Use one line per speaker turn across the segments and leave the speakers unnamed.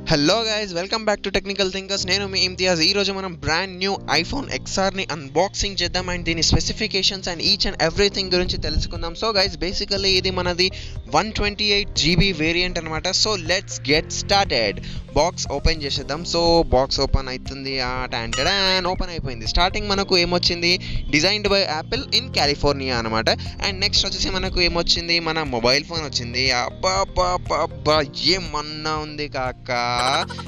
Hello guys, welcome back to technical thinkers. నేను మీ ఇమ్తియాజ్. ఈ రోజు మనం బ్రాండ్ న్యూ ఐఫోన్ XRని అన్బాక్సింగ్ చేద్దాం అండ్ దీని specifications and each and everything గురించి తెలుసుకుందాం. సో గైస్, బేసికల్లీ ఇది మనది 128GB వేరియంట్ అనమాట. So let's get started. Box open చేసేద్దాం. సో బాక్స్ ఓపెన్ అవుతుంది, ఓపెన్ అయిపోయింది. స్టార్టింగ్ మనకు ఏమొచ్చింది, designed by Apple in California అనమాట. అండ్ నెక్స్ట్ వచ్చేసి మనకు ఏమొచ్చింది, మన మొబైల్ ఫోన్ వచ్చింది. అబ్బా ఏమన్నా ఉంది కాక,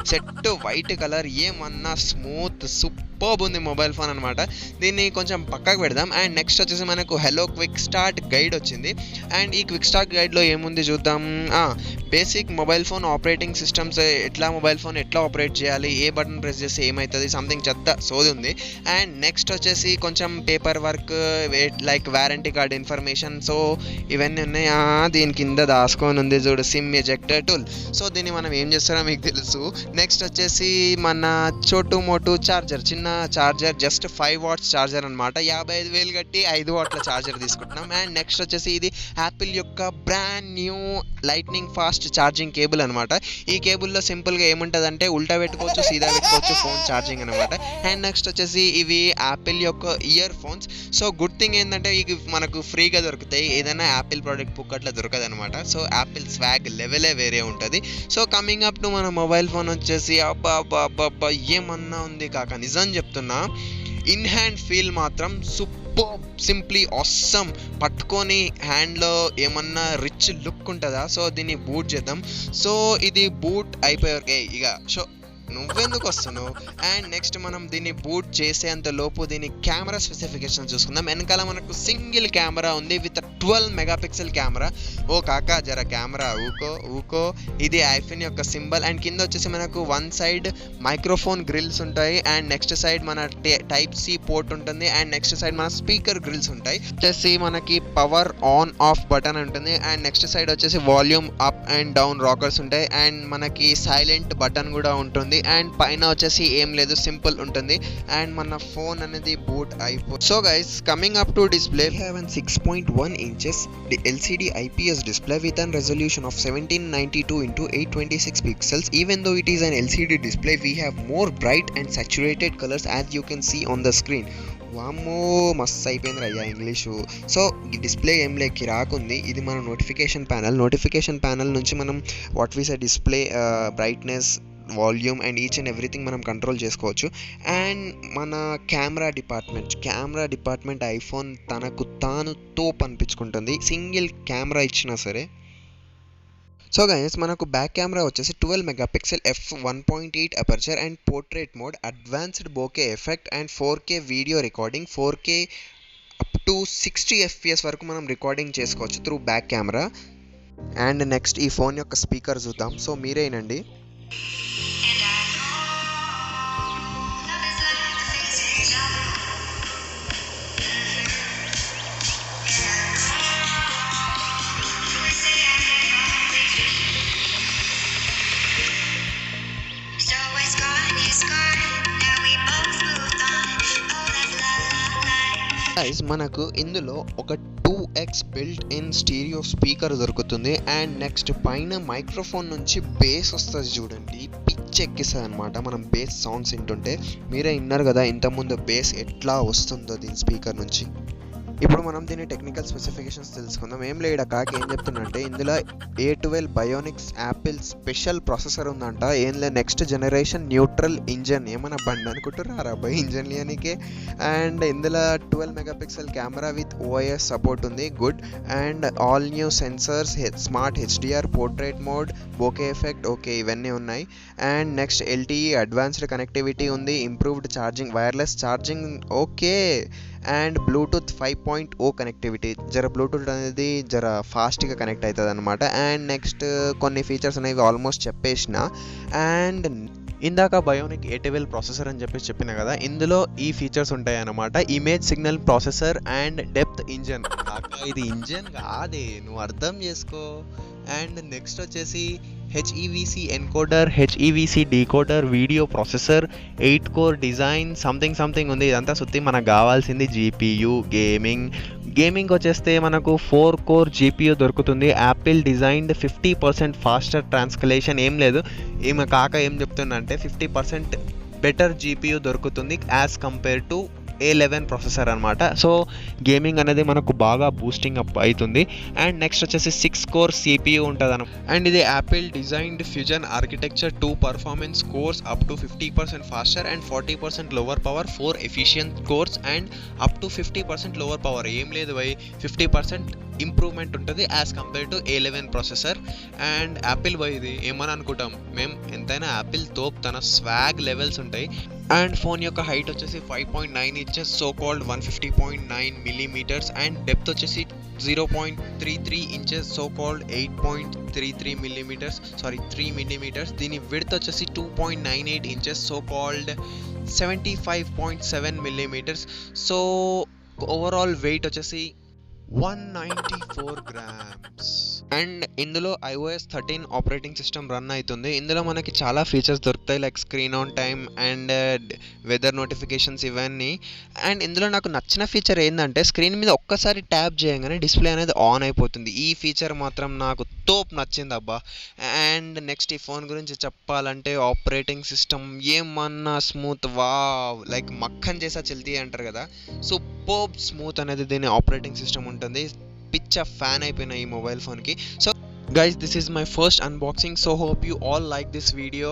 సెట్ వైట్ కలర్, ఏమన్నా స్మూత్ సూపర్బ్ ఉంది మొబైల్ ఫోన్ అనమాట. దీన్ని కొంచెం పక్కకు పెడదాం. అండ్ నెక్స్ట్ వచ్చేసి మనకు హెలో క్విక్ స్టార్ట్ గైడ్ వచ్చింది. అండ్ ఈ క్విక్ స్టార్ట్ గైడ్లో ఏముంది చూద్దాం. Basic mobile phone operating systems, mobile phone ఎట్లా ఆపరేట్ చేయాలి, ఏ బటన్ ప్రెస్ చేస్తే ఏమవుతుంది, సంథింగ్ చెత్త సోది ఉంది. అండ్ నెక్స్ట్ వచ్చేసి కొంచెం paper work, like warranty card information, so ఇవన్నీ ఉన్నాయి. దీని కింద దాసుకొని ఉంది చూడు, సిమ్ ఎజెక్టర్ టూల్. సో దీన్ని మనం ఏం చేస్తారో మీకు తెలుసు. నెక్స్ట్ వచ్చేసి మన చోటు మోటు చార్జర్, చిన్న చార్జర్, జస్ట్ 5 watts చార్జర్ అనమాట. 55,000 కట్టి 5 watt చార్జర్ తీసుకుంటున్నాం. అండ్ నెక్స్ట్ వచ్చేసి ఇది యాపిల్ యొక్క brand new lightning fast charging cable అనమాట. ఈ కేబుల్లో సింపుల్గా ఏముంటుంది అంటే ఉల్టా పెట్టుకోవచ్చు, సీదా పెట్టుకోవచ్చు, ఫోన్ ఛార్జింగ్ అనమాట. అండ్ నెక్స్ట్ వచ్చేసి ఇవి యాపిల్ యొక్క ear phones. So good thing ఏంటంటే ఇవి మనకు ఫ్రీగా దొరుకుతాయి, ఏదైనా యాపిల్ ప్రోడక్ట్ పుక్కట్లా దొరకదు అనమాట. సో యాపిల్ స్వాగ్ లెవెలే వేరే ఉంటుంది. సో కమింగ్ అప్ టు మన మొబైల్ ఫోన్ వచ్చేసి అబ్బా ఏమన్నా ఉంది కాక, నిజం చెప్తున్నా. ఇన్ హ్యాండ్ ఫీల్ మాత్రం సూపర్, సింప్లీ ఆసమ్. పట్టుకొని హ్యాండ్లో ఏమన్నా రిచ్ లుక్ ఉంటుందా. సో దీన్ని బూట్ చేద్దాం. సో ఇది బూట్ అయిపోయారు ఇక. సో నువ్వెందుకు వస్తున్నావు. అండ్ నెక్స్ట్ మనం దీన్ని బూట్ చేసేంత లోపు దీని కెమెరా స్పెసిఫికేషన్ చూసుకుందాం. వెనకాల మనకు సింగిల్ కెమెరా ఉంది విత్ 12 మెగాపిక్సెల్ కెమెరా. ఓ కాకా జర కెమెరా ఊకో. ఇది ఐఫోన్ యొక్క సింబల్. అండ్ కింద వచ్చేసి మనకు వన్ సైడ్ మైక్రోఫోన్ గ్రిల్స్ ఉంటాయి. అండ్ నెక్స్ట్ సైడ్ మన టైప్ సి పోర్ట్ ఉంటుంది. అండ్ నెక్స్ట్ సైడ్ మన స్పీకర్ గ్రిల్స్ ఉంటాయి. వచ్చేసి మనకి పవర్ ఆన్ ఆఫ్ బటన్ ఉంటుంది. అండ్ నెక్స్ట్ సైడ్ వచ్చేసి volume up and down rockers ఉంటాయి. అండ్ మనకి సైలెంట్ బటన్ కూడా ఉంటుంది. అండ్ పైన వచ్చేసి ఏం లేదు, సింపుల్ ఉంటుంది. అండ్ మన ఫోన్ అనేది బూట్ అయిపోయింది. So guys, coming up to display, we have an 6.1 inches LCD IPS display with an resolution of 1792 into 826 pixels. Even though it is an LCD display, we have more bright and saturated colors as you can see on the screen. వామ్మో మస్తు అయిపోయింది అయ్యా English. So ఈ display ఏం లేకి రాకుంది. ఇది మన notification panel నుంచి మనం what we say display brightness, volume and each and everything మనం కంట్రోల్ చేసుకోవచ్చు. అండ్ మన కెమెరా డిపార్ట్మెంట్ ఐఫోన్ తనకు తాను తోపు అనిపించుకుంటుంది, సింగిల్ కెమెరా ఇచ్చినా సరే. సో గైస్, మనకు బ్యాక్ కెమెరా వచ్చేసి 12 megapixel f1.8 aperture and portrait mode, advanced bokeh effect and 4K video recording, 4K up to 60 FPS వరకు మనం రికార్డింగ్ చేసుకోవచ్చు through back camera. And next ఈ ఫోన్ యొక్క స్పీకర్ చూద్దాం. సో మీరేనండి. మనకు ఇందులో ఒక 2x built in stereo speaker దొరుకుతుంది. అండ్ నెక్స్ట్ పైన మైక్రోఫోన్ నుంచి బేస్ వస్తుంది చూడండి, పిచ్ ఎక్కిస్తుంది అనమాట. మనం బేస్ సౌండ్స్ వింటుంటే మీరే విన్నారు కదా ఇంతకుముందు బేస్ ఎట్లా వస్తుందో దీని స్పీకర్ నుంచి. ఇప్పుడు మనం దీని టెక్నికల్ స్పెసిఫికేషన్స్ తెలుసుకుందాం. ఏం లేడా కాకి ఏం చెప్తున్నంటే, ఇందులో A12 Bionic Apple special processor ఉందంట. ఏం లేదు, నెక్స్ట్ జనరేషన్ న్యూట్రల్ ఇంజన్. ఏమైనా బండి అనుకుంటారా అబ్బాయి ఇంజన్ లేనికే. అండ్ ఇందులో 12 megapixel camera with OIS support ఉంది, good. And all new sensors, smart HDR, portrait mode, bokeh effect, okay ఇవన్నీ ఉన్నాయి. And next LTE advanced connectivity ఉంది, improved charging, wireless charging, okay. And bluetooth 5.0 connectivity, bluetooth అనేది ఫాస్ట్గా connect అవుతుంది అనమాట. And next కొన్ని features అనేవి ఆల్మోస్ట్ చెప్పేసిన. అండ్ ఇందాక బయోనిక్ A12 ప్రాసెసర్ అని చెప్పిన కదా, ఇందులో ఈ ఫీచర్స్ ఉంటాయి అన్నమాట. Image signal processor and depth engine. ఇది ఇంజన్ కాదే, నువ్వు అర్థం చేసుకో. అండ్ నెక్స్ట్ వచ్చేసి HEVC encoder, HEVC decoder, video processor, 8 core design, something ఉంది. ఇదంతా సుత్తి మనకు కావాల్సింది GPU, గేమింగ్, గేమింగ్ వచ్చేస్తే మనకు 4 కోర్ జీపీయూ దొరుకుతుంది. యాపిల్ డిజైన్డ్ 50% ఫాస్టర్ ట్రాన్స్లేషన్ ఏం లేదు, ఈమె కాక ఏం చెప్తున్నా అంటే 50% బెటర్ జీపీయూ దొరుకుతుంది as compare to A11 processor అనమాట. సో గేమింగ్ అనేది మనకు బాగా బూస్టింగ్ అప్ అవుతుంది. అండ్ నెక్స్ట్ వచ్చేసి 6 కోర్ CPU ఉంటుంది అన్న. అండ్ ఇది Apple designed fusion architecture 2 performance cores up to 50% faster and 40% lower power, 4 efficient cores and up to 50% lower power. ఏం లేదు బై 50% ఇంప్రూవ్మెంట్ ఉంటుంది as compare to A11 processor. And Apple by ఇది ఏమని అనుకుంటాం మేము, ఎంతైనా యాపిల్ తోప్, తన స్వాగ్ లెవెల్స్ ఉంటాయి. అండ్ ఫోన్ యొక్క హైట్ వచ్చేసి 5.9 inches, so called 150.9 millimetres. And depth వచ్చేసి 0.33 inches, so called 8.33 millimetres, sorry 3 millimetres. దీని విడ్త్ వచ్చేసి 2.98 inches, so called 75.7 millimetres. So overall weight వచ్చేసి 194 grams. అండ్ ఇందులో iOS 13 ఆపరేటింగ్ సిస్టమ్ రన్ అవుతుంది. ఇందులో మనకి చాలా ఫీచర్స్ దొరుకుతాయి like screen on time and weather notifications ఇవన్నీ. అండ్ ఇందులో నాకు నచ్చిన ఫీచర్ ఏంటంటే స్క్రీన్ మీద ఒక్కసారి ట్యాప్ చేయగానే డిస్ప్లే అనేది ఆన్ అయిపోతుంది. ఈ ఫీచర్ మాత్రం నాకు తోపు నచ్చింది అబ్బా. అండ్ నెక్స్ట్ ఈ ఫోన్ గురించి చెప్పాలంటే ఆపరేటింగ్ సిస్టమ్ ఏమన్నా స్మూత్, వా లైక్ మక్కన్ చేసా చెల్తీ అంటారు కదా, సూపర్ స్మూత్ అనేది దీని ఆపరేటింగ్ సిస్టమ్ ఉంటుంది. పిచ్చ ఫ్యాన్ అయిపోయిన ఈ మొబైల్ ఫోన్కి. So guys, this is my first unboxing, so hope you all like this video.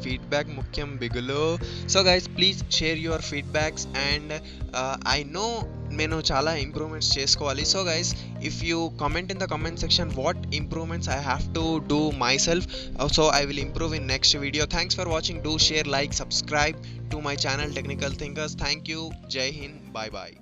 Feedback mukyam bigulo. So guys, please share your feedbacks and I know నేను చాలా improvements చేసుకోవాలి. So guys, if you comment in the comment section what improvements I have to do myself, so I will improve in next video. Thanks for watching. Do share, like, subscribe to my channel Technical Thinkers. Thank you. Jai Hind. Bye bye.